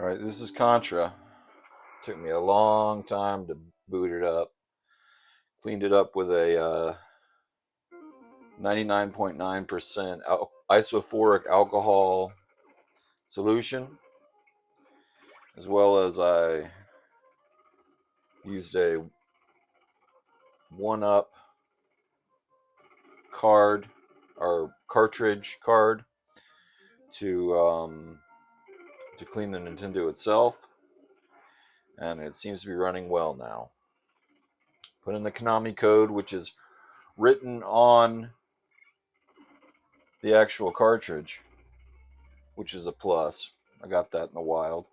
Alright, this is Contra. Took me a long time to boot it up. Cleaned it up with a 99.9% isophoric alcohol solution, as well as I used a 1-up card or cartridge card to clean the Nintendo itself, and it seems to be running well now. Put in the Konami code, which is written on the actual cartridge, which is a plus. I got that in the wild.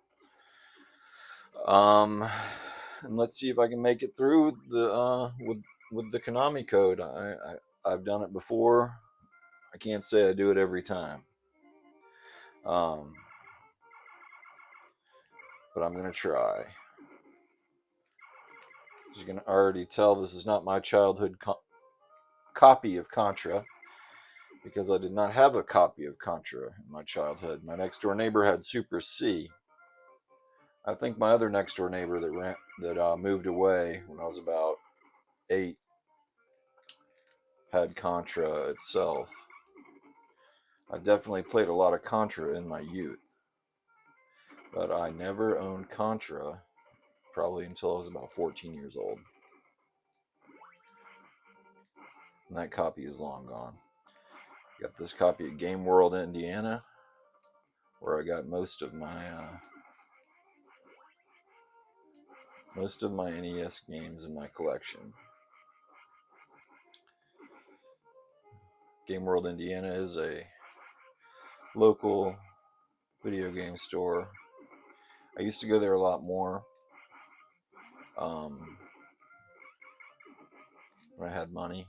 And let's see if I can make it through the with the Konami code. I've done it before. I can't say I do it every time. But I'm gonna try. As you can already tell, this is not my childhood copy of Contra, because I did not have a copy of Contra in my childhood. My next door neighbor had Super C. I think my other next door neighbor that moved away when I was about 8 had Contra itself. I definitely played a lot of Contra in my youth, but I never owned Contra probably until I was about 14 years old. And that copy is long gone. Got this copy at Game World, Indiana, where I got most of my NES games in my collection. Game World, Indiana is a local video game store. I used to go there a lot more when I had money,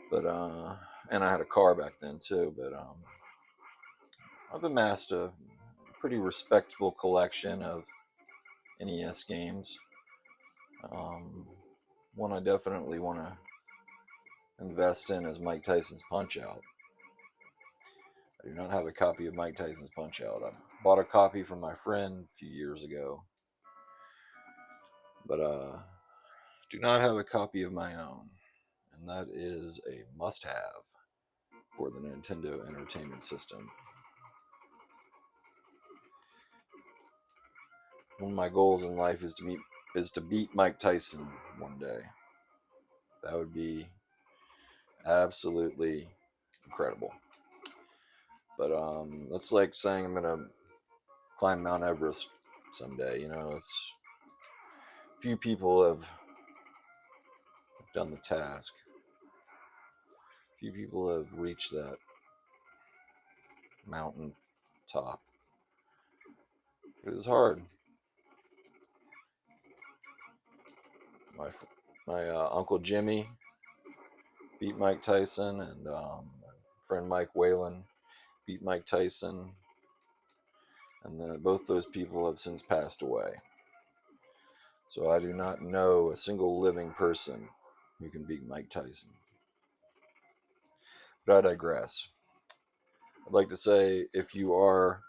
but and I had a car back then too. But I've amassed a pretty respectable collection of NES games. One I definitely want to invest in is Mike Tyson's Punch-Out. I do not have a copy of Mike Tyson's Punch-Out. I bought a copy from my friend a few years ago, but do not have a copy of my own, and that is a must-have for the Nintendo Entertainment System. One of my goals in life is to beat Mike Tyson one day. That would be absolutely incredible. But that's like saying I'm gonna climb Mount Everest someday. It's few people have done the task. Few people have reached that mountain top. It is hard. My Uncle Jimmy beat Mike Tyson, and my friend Mike Whalen beat Mike Tyson, and both those people have since passed away. So I do not know a single living person who can beat Mike Tyson. But I digress. I'd like to say, if you are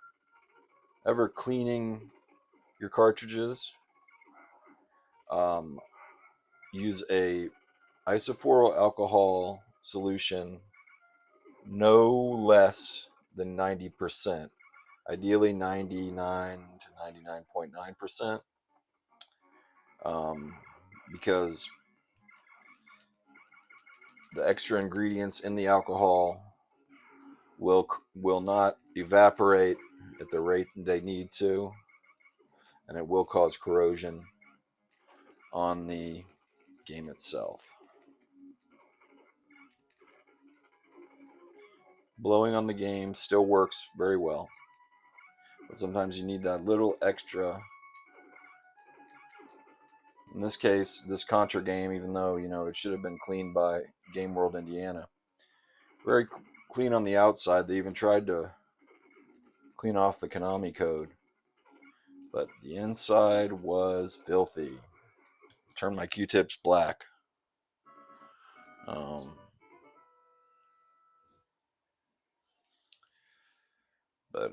ever cleaning your cartridges, use a isophoryl alcohol solution no less than 90%. Ideally 99 to 99.9%, because the extra ingredients in the alcohol will not evaporate at the rate they need to, and it will cause corrosion on the game itself. Blowing on the game still works very well, but sometimes you need that little extra. In this case, this Contra game, even though it should have been cleaned by Game World Indiana, very clean on the outside. They even tried to clean off the Konami code, but the inside was filthy. Turned my Q-tips black. But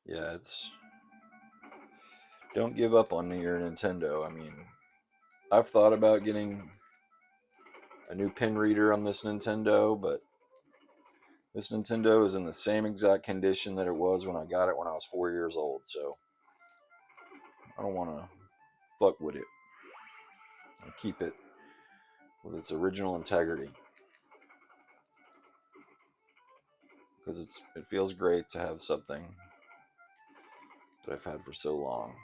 yeah, don't give up on your Nintendo. I mean, I've thought about getting a new pen reader on this Nintendo, but this Nintendo is in the same exact condition that it was when I got it when I was 4 years old, so I don't want to fuck with it. I'll keep it with its original integrity because it feels great to have something that I've had for so long.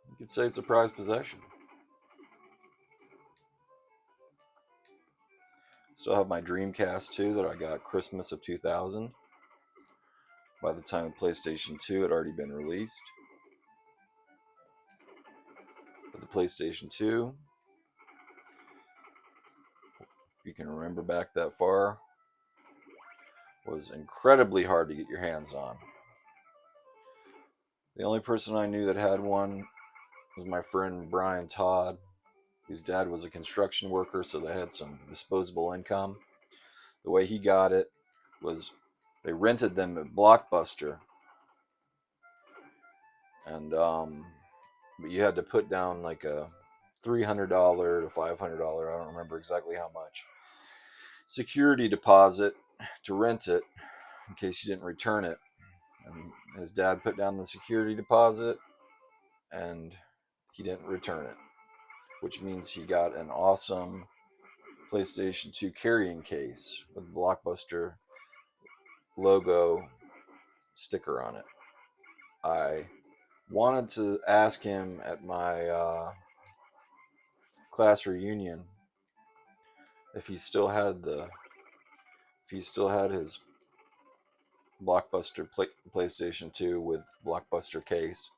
You could say it's a prized possession. Still have my Dreamcast 2 that I got Christmas of 2000. By the time of PlayStation 2 had already been released. But the PlayStation 2, if you can remember back that far, was incredibly hard to get your hands on. The only person I knew that had one was my friend Brian Todd, whose dad was a construction worker, so they had some disposable income. The way he got it was they rented them at Blockbuster, and but you had to put down like a $300 to $500, I don't remember exactly how much, security deposit to rent it in case you didn't return it. And his dad put down the security deposit and he didn't return it, which means he got an awesome PlayStation 2 carrying case with Blockbuster logo sticker on it. I wanted to ask him at my class reunion if he still had his Blockbuster PlayStation 2 with Blockbuster case.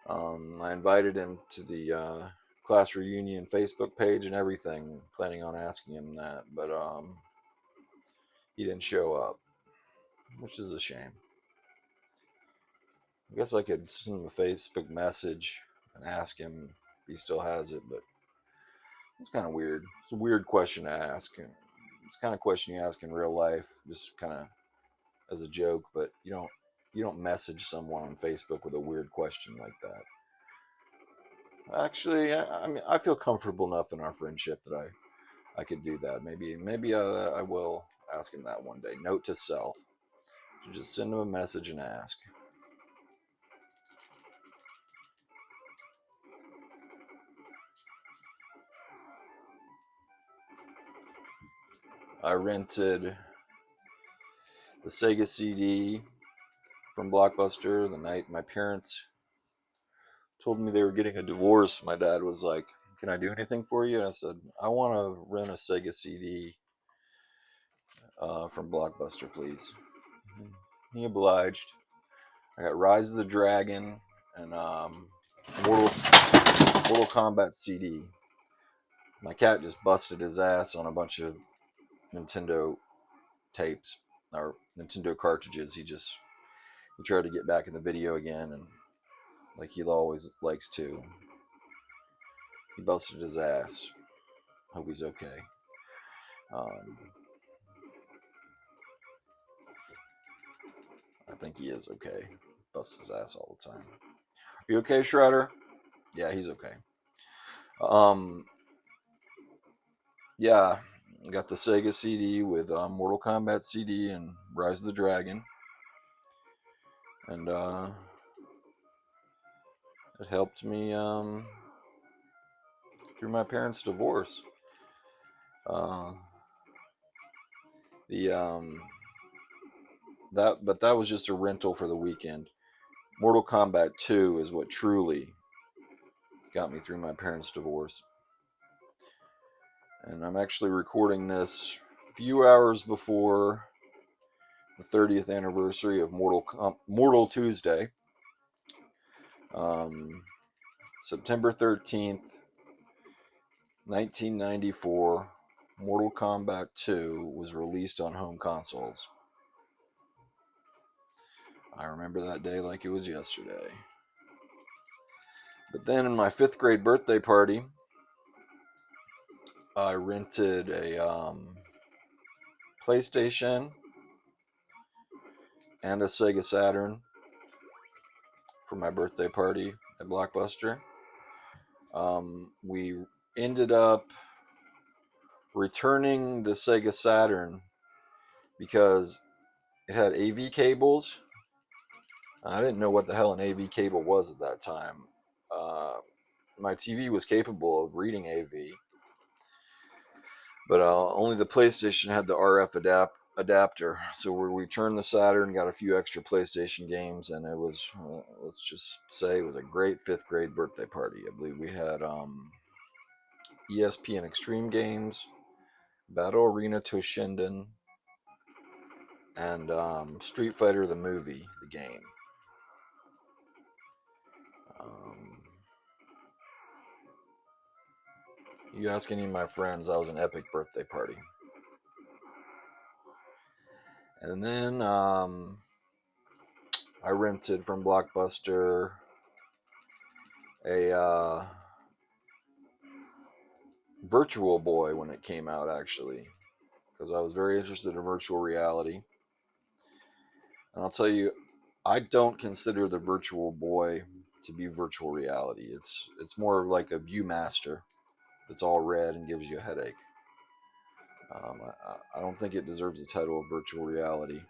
I invited him to the class reunion Facebook page and everything, planning on asking him that, but he didn't show up, which is a shame. I guess I could send him a Facebook message and ask him if he still has it, but it's kind of weird. It's a weird question to ask. It's the kind of question you ask in real life, just kind of as a joke, but you don't message someone on Facebook with a weird question like that. Actually, I mean, I feel comfortable enough in our friendship that I could do that. Maybe I will ask him that one day. Note to self: just send him a message and ask. I rented the Sega CD from Blockbuster the night my parents told me they were getting a divorce. My dad was like, "Can I do anything for you?" And I said, "I want to rent a Sega CD from Blockbuster, please." He obliged. I got Rise of the Dragon and Mortal Kombat CD. My cat just busted his ass on a bunch of Nintendo tapes or Nintendo cartridges. He tried to get back in the video again, and like he always likes to, he busted his ass. Hope he's okay. I think he is okay. Busts his ass all the time. Are you okay, Shredder? Yeah, he's okay. Yeah, I got the Sega CD with Mortal Kombat CD and Rise of the Dragon, and it helped me through my parents' divorce. Uh, the that was just a rental for the weekend. Mortal Kombat 2 is what truly got me through my parents' divorce. And I'm actually recording this a few hours before the 30th anniversary of Mortal Tuesday. September 13th, 1994, Mortal Kombat 2 was released on home consoles. I remember that day like it was yesterday. But then in my 5th grade birthday party, I rented a PlayStation and a Sega Saturn for my birthday party at Blockbuster. We ended up returning the Sega Saturn because it had AV cables. I didn't know what the hell an AV cable was at that time. Uh, my TV was capable of reading AV, but only the PlayStation had the RF adapter. So we returned the Saturn, got a few extra PlayStation games, and it was, let's just say, it was a great fifth grade birthday party. I believe we had ESPN Extreme Games, Battle Arena Toshinden, and Street Fighter the movie, the game. You ask any of my friends, that was an epic birthday party. And then I rented from Blockbuster a Virtual Boy when it came out, actually, because I was very interested in virtual reality. And I'll tell you, I don't consider the Virtual Boy to be virtual reality. It's more like a ViewMaster that's all red and gives you a headache. I don't think it deserves the title of virtual reality.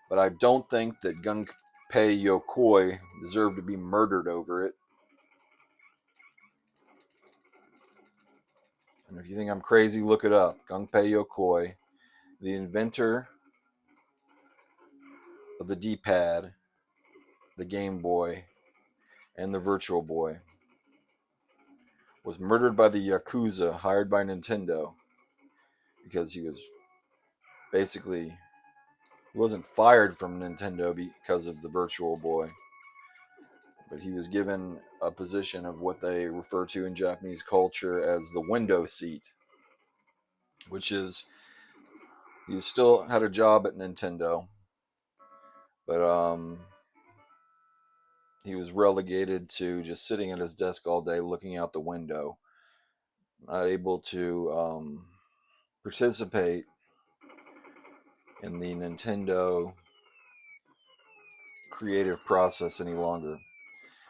But I don't think that Gunpei Yokoi deserved to be murdered over it. And if you think I'm crazy, look it up. Gunpei Yokoi, the inventor of the D-pad, the Game Boy, and the Virtual Boy, was murdered by the Yakuza hired by Nintendo because he was basically, he wasn't fired from Nintendo because of the Virtual Boy, but he was given a position of what they refer to in Japanese culture as the window seat, which is, he still had a job at Nintendo, but he was relegated to just sitting at his desk all day looking out the window, not able to participate in the Nintendo creative process any longer.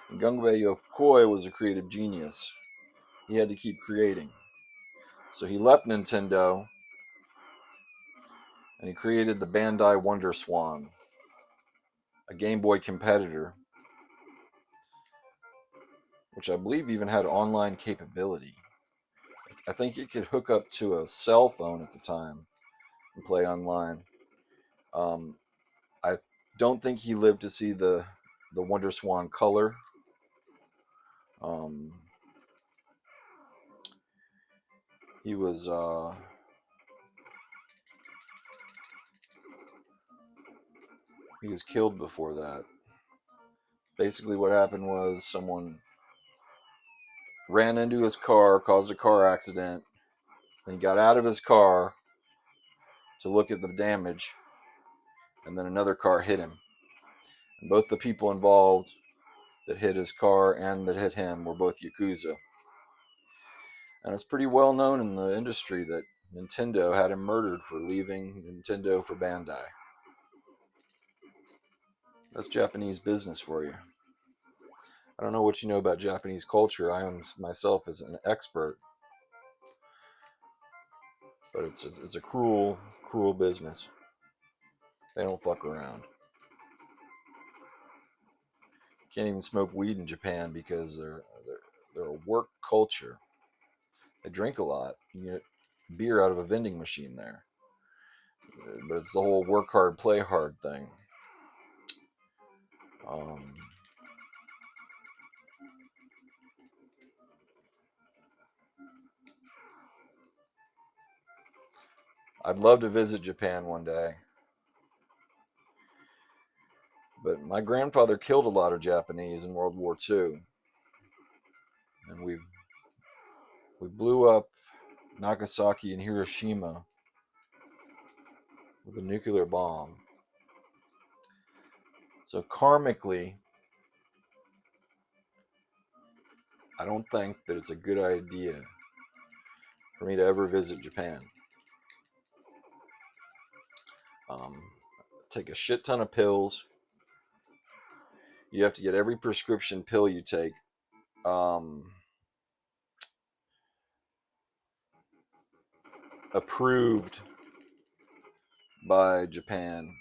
And Gunpei Yokoi was a creative genius. He had to keep creating. So he left Nintendo and he created the Bandai Wonder Swan, a Game Boy competitor, which I believe even had online capability. I think it could hook up to a cell phone at the time and play online. I don't think he lived to see the Wonder Swan color. Um, he was killed before that. Basically, what happened was someone ran into his car, caused a car accident, and he got out of his car to look at the damage, and then another car hit him. And both the people involved that hit his car and that hit him were both Yakuza. And it's pretty well known in the industry that Nintendo had him murdered for leaving Nintendo for Bandai. That's Japanese business for you. I don't know what you know about Japanese culture. I am myself as an expert, but it's a cruel, cruel business. They don't fuck around. Can't even smoke weed in Japan because they're a work culture. They drink a lot. You get beer out of a vending machine there, but it's the whole work hard, play hard thing. Um, I'd love to visit Japan one day, but my grandfather killed a lot of Japanese in World War II, and we blew up Nagasaki and Hiroshima with a nuclear bomb. So karmically, I don't think that it's a good idea for me to ever visit Japan. Um, take a shit ton of pills. You have to get every prescription pill you take um, approved by Japan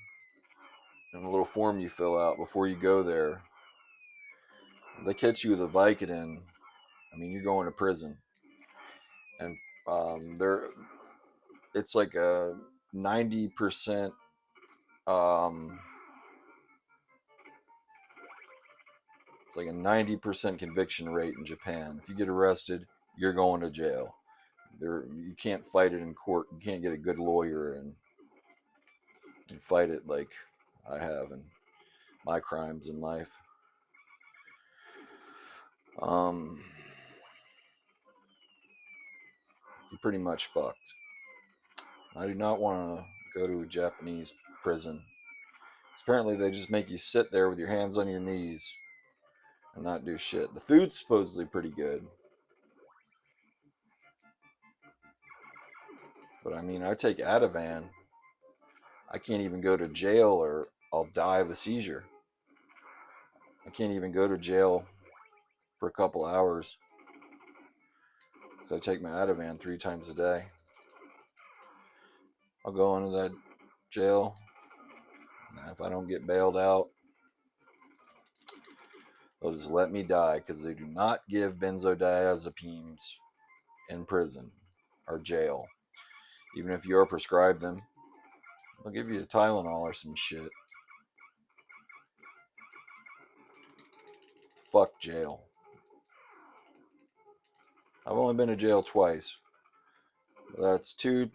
in a little form you fill out before you go there. If they catch you with a Vicodin, I mean, you're going to prison. And there, it's like a 90%. Um, it's like a 90% conviction rate in Japan. If you get arrested, you're going to jail. You can't fight it in court. You can't get a good lawyer and fight it like I have in my crimes in life. Um, you're pretty much fucked. I do not want to go to a Japanese prison. Apparently, they just make you sit there with your hands on your knees and not do shit. The food's supposedly pretty good. But I mean, I take Ativan. I can't even go to jail or I'll die of a seizure. I can't even go to jail for a couple hours because I take my Ativan 3 times a day. I'll go into that jail, and if I don't get bailed out, they'll just let me die because they do not give benzodiazepines in prison or jail. Even if you're prescribed them, they'll give you a Tylenol or some shit. Fuck jail. I've only been to jail twice. That's 2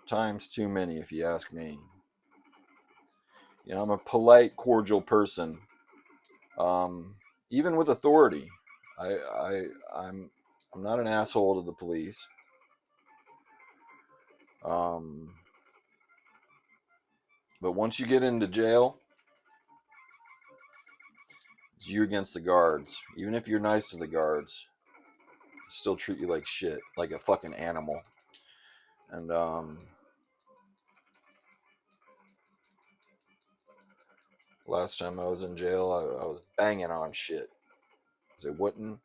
times too many, if you ask me. You know, I'm a polite, cordial person, even with authority. I'm not an asshole to the police. Um, but once you get into jail, it's you against the guards. Even if you're nice to the guards, they still treat you like shit, like a fucking animal. And last time I was in jail, I was banging on shit. They wouldn't,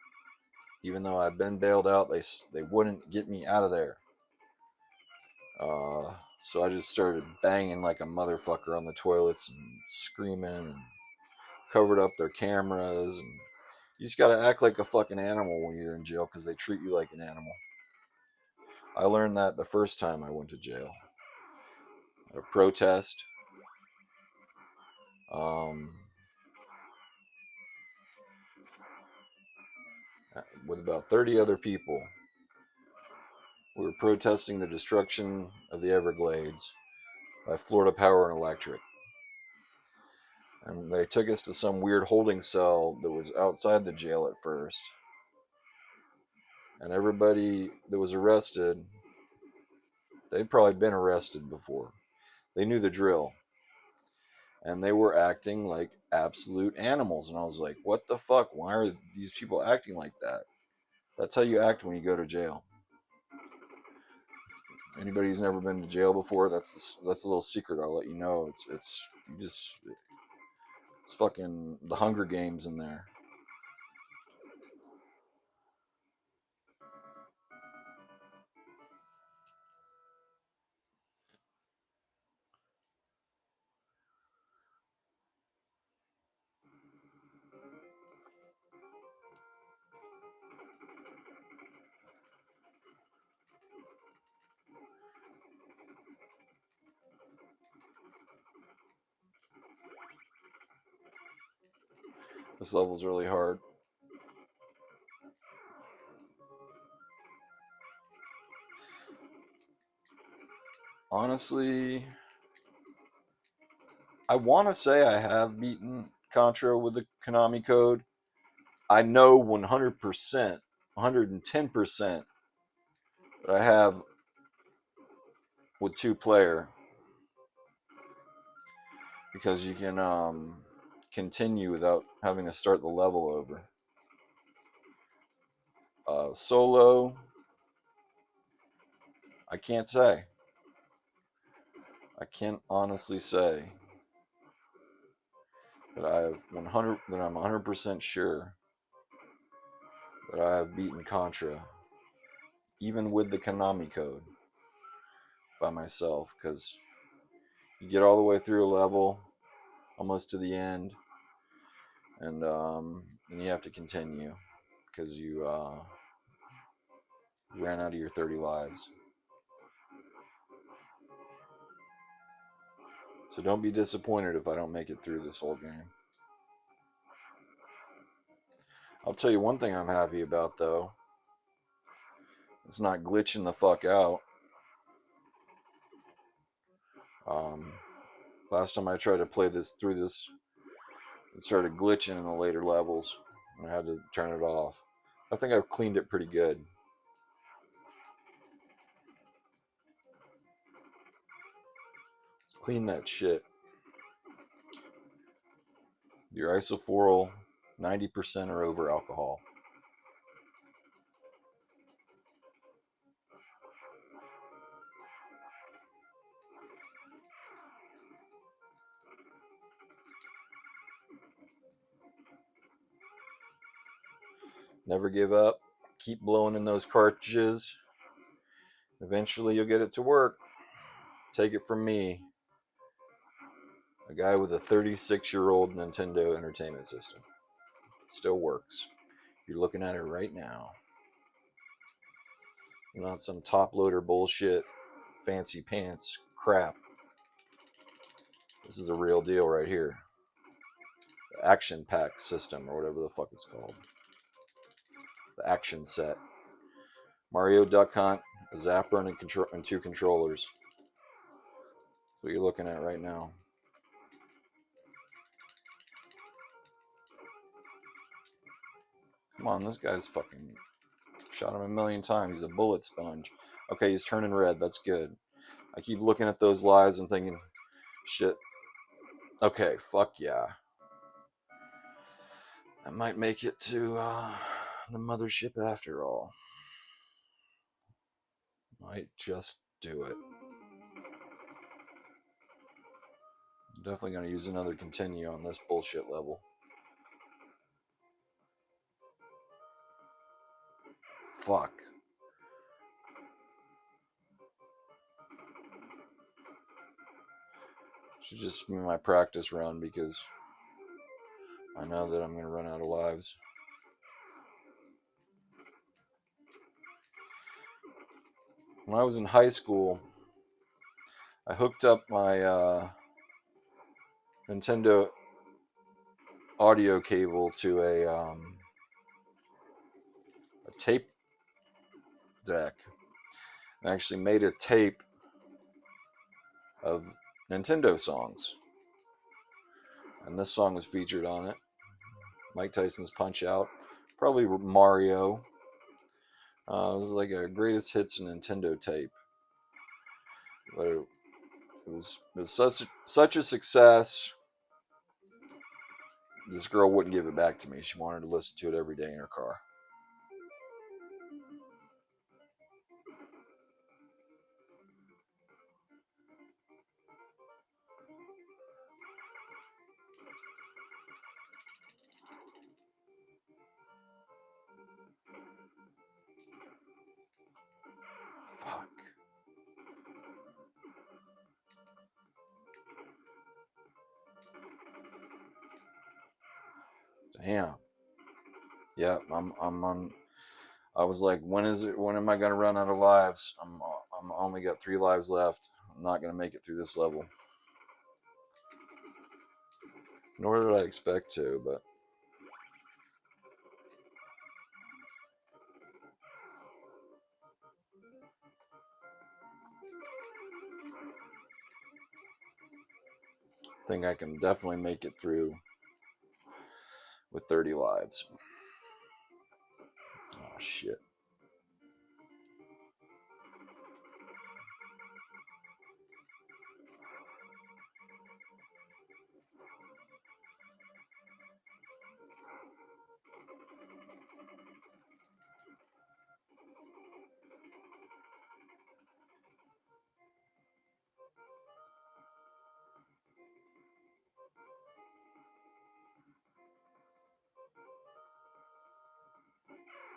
even though I'd been bailed out, they wouldn't get me out of there. So I just started banging like a motherfucker on the toilets and screaming and covered up their cameras. And you just gotta act like a fucking animal when you're in jail because they treat you like an animal. I learned that the first time I went to jail. At a protest. Um, with about 30 other people. We were protesting the destruction of the Everglades by Florida Power and Electric. And they took us to some weird holding cell that was outside the jail at first. And everybody that was arrested, they'd probably been arrested before. They knew the drill. And they were acting like absolute animals. And I was like, what the fuck? Why are these people acting like that? That's how you act when you go to jail. Anybody who's never been to jail before, that's a little secret I'll let you know. It's fucking the Hunger Games in there. This level's really hard. Honestly, I want to say I have beaten Contra with the Konami code. I know 100%, 110% that I have with 2 player because you can continue without having to start the level over. Solo, I can't say. I can't honestly say that I'm 100% sure that I have beaten Contra, even with the Konami code, by myself, because you get all the way through a level, almost to the end, and you have to continue because you ran out of your 30 lives. So don't be disappointed if I don't make it through this whole game. I'll tell you one thing I'm happy about, though. It's not glitching the fuck out. Um, last time I tried to play this through this, it started glitching in the later levels, and I had to turn it off. I think I've cleaned it pretty good. Let's clean that shit. Your isophorol, 90% or over alcohol. Never give up. Keep blowing in those cartridges. Eventually you'll get it to work. Take it from me, a guy with a 36-year-old Nintendo Entertainment System. Still works. You're looking at it right now. Not some top loader bullshit, fancy pants crap. This is a real deal right here. The Action Pack system, or whatever the fuck it's called. The action set. Mario Duck Hunt, a zapper, and two controllers. That's what you're looking at right now. Come on, this guy's fucking shot him a million times. He's a bullet sponge. Okay, he's turning red. That's good. I keep looking at those lives and thinking, shit. Okay, fuck yeah. I might make it to the mothership after all. Might just do it. Definitely going to use another continue on this bullshit level. Fuck. Should just be my practice run because I know that I'm going to run out of lives. When I was in high school, I hooked up my Nintendo audio cable to a tape deck. I actually made a tape of Nintendo songs. And this song was featured on it. Mike Tyson's Punch Out. Probably Mario. It was like a greatest hits Nintendo tape. But it was such a success. This girl wouldn't give it back to me. She wanted to listen to it every day in her car. Fuck. Damn. Yeah, I'm on. I was like, when is it? When am I gonna run out of lives? I'm only got 3 lives left. I'm not gonna make it through this level. Nor did I expect to, but I think I can definitely make it through with 30 lives. Oh shit.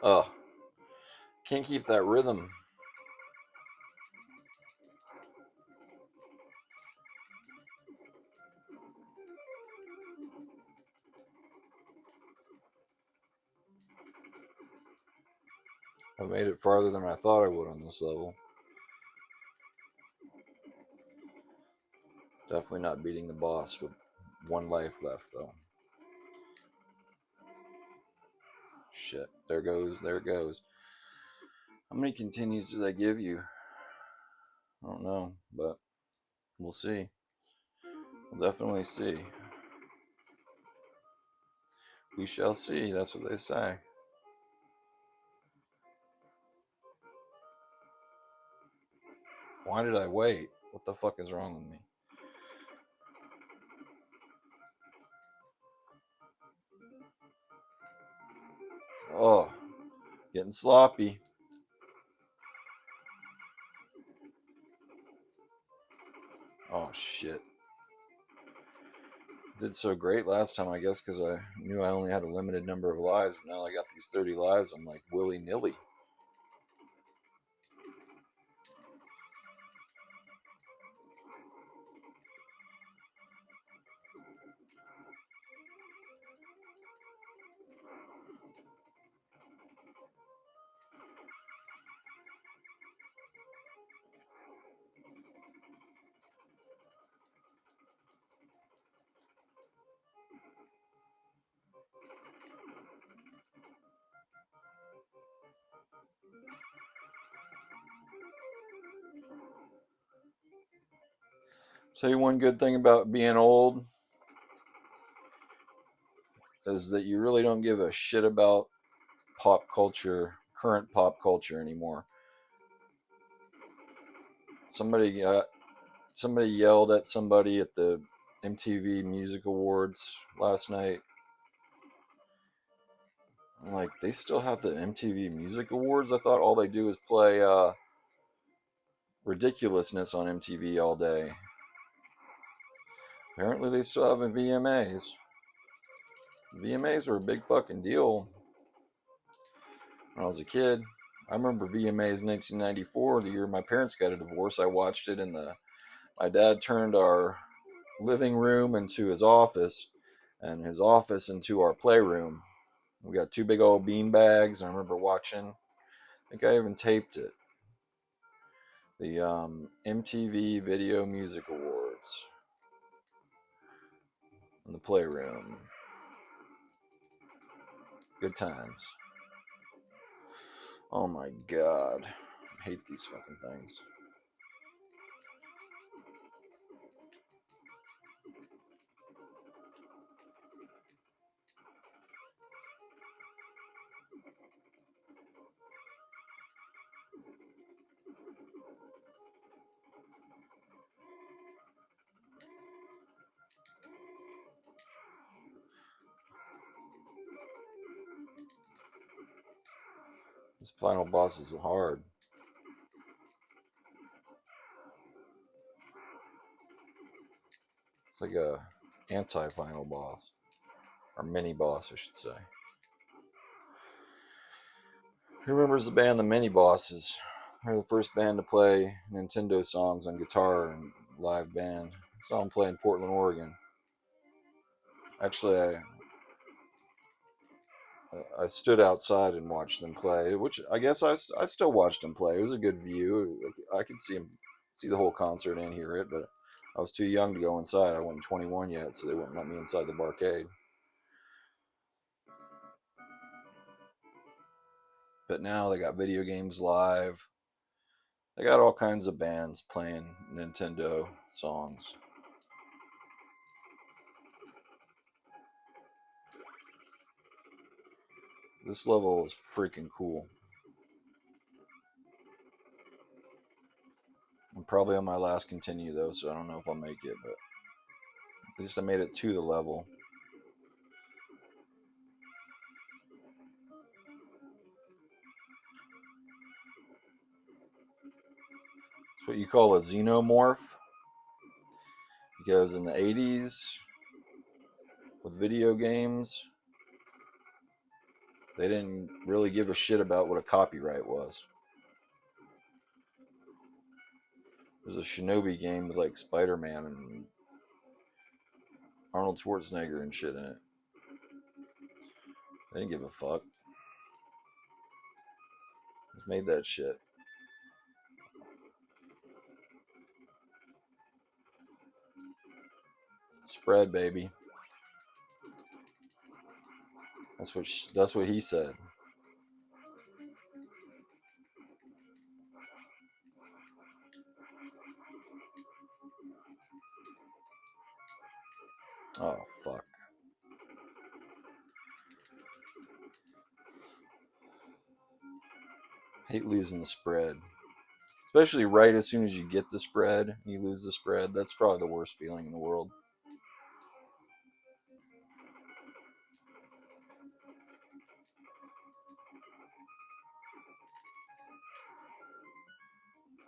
Oh, can't keep that rhythm. I made it farther than I thought I would on this level. Definitely not beating the boss with one life left, though. Shit. There goes. There it goes. How many continues do they give you? I don't know, but we'll see. We'll definitely see. We shall see. That's what they say. Why did I wait? What the fuck is wrong with me? Oh, getting sloppy. Oh, shit. Did so great last time, I guess, because I knew I only had a limited number of lives. Now I got these 30 lives. I'm like willy nilly. Tell you one good thing about being old is that you really don't give a shit about pop culture, current pop culture anymore. Somebody somebody yelled at somebody at the MTV Music Awards last night. I'm like, they still have the MTV Music Awards? I thought all they do is play ridiculousness on MTV all day. Apparently, they still have a VMAs. VMAs were a big fucking deal when I was a kid. I remember VMAs 1994, the year my parents got a divorce. I watched it in the. My dad turned our living room into his office, and his office into our playroom. We got two big old bean bags. I remember watching. I think I even taped it. The MTV Video Music Awards in the playroom. Good times. Oh my god. I hate these fucking things. This final boss is hard. It's like a anti-final boss. Or mini boss, I should say. Who remembers the band The Mini Bosses? They're the first band to play Nintendo songs on guitar and live band. I saw them play in Portland, Oregon. Actually, I stood outside and watched them play, which I guess I still watched them play. It was a good view. I could see the whole concert and hear it, but I was too young to go inside. I wasn't 21 yet, so they wouldn't let me inside the barcade. But now they got video games live. They got all kinds of bands playing Nintendo songs. This level is freaking cool. I'm probably on my last continue though, so I don't know if I'll make it, but at least I made it to the level. It's what you call a xenomorph. Because in the 80s, with video games, They didn't really give a shit about what a copyright was. There's a Shinobi game with like Spider-Man and Arnold Schwarzenegger and shit in it. They didn't give a fuck. Just made that shit. Spread, baby. That's what he said. Oh fuck. Hate losing the spread. Especially right as soon as you get the spread, you lose the spread. That's probably the worst feeling in the world.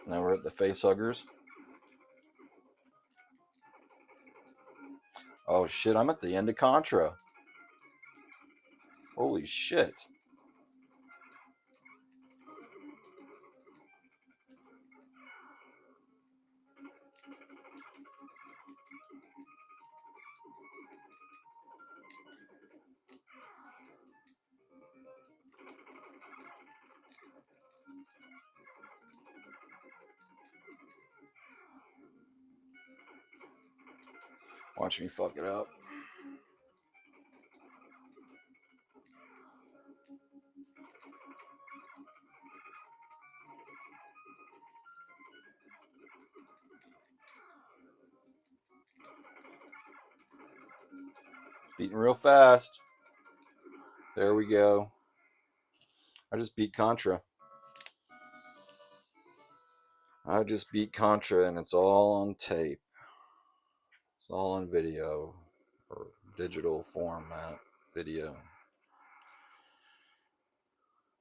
Now we're at the face huggers. Oh shit, I'm at the end of Contra. Holy shit. Watch me fuck it up. Beating real fast. There we go. I just beat Contra. I just beat Contra and it's all on tape. It's all on video or digital format video.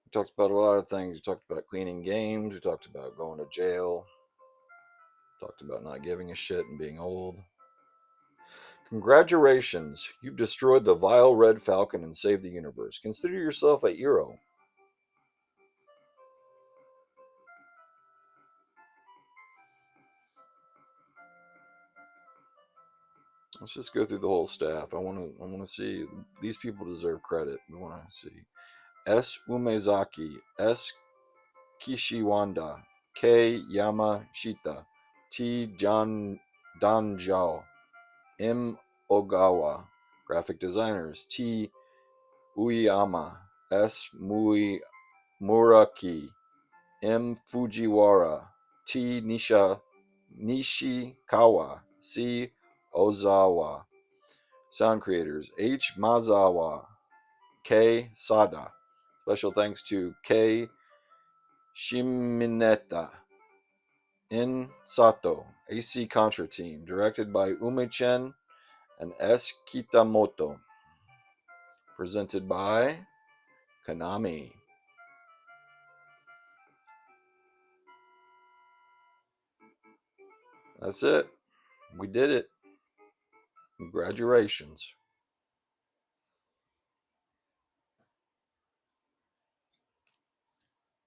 We talked about a lot of things. We talked about cleaning games. We talked about going to jail. We talked about not giving a shit and being old. Congratulations, you've destroyed the vile Red Falcon and saved the universe. Consider yourself a hero. Let's just go through the whole staff. I want to see these people deserve credit. We want to see S. Umezaki, S. Kishiwanda, K. Yamashita, T. Danjao, M. Ogawa. Graphic designers T. Ueyama, S. Muraki, M. Fujiwara, T. Nishikawa, C. Ozawa. Sound creators H. Mazawa, K. Sada. Special thanks to K. Shimineta, N. Sato, AC Contra Team, directed by Ume-chen and S. Kitamoto. Presented by Konami. That's it. We did it. Congratulations.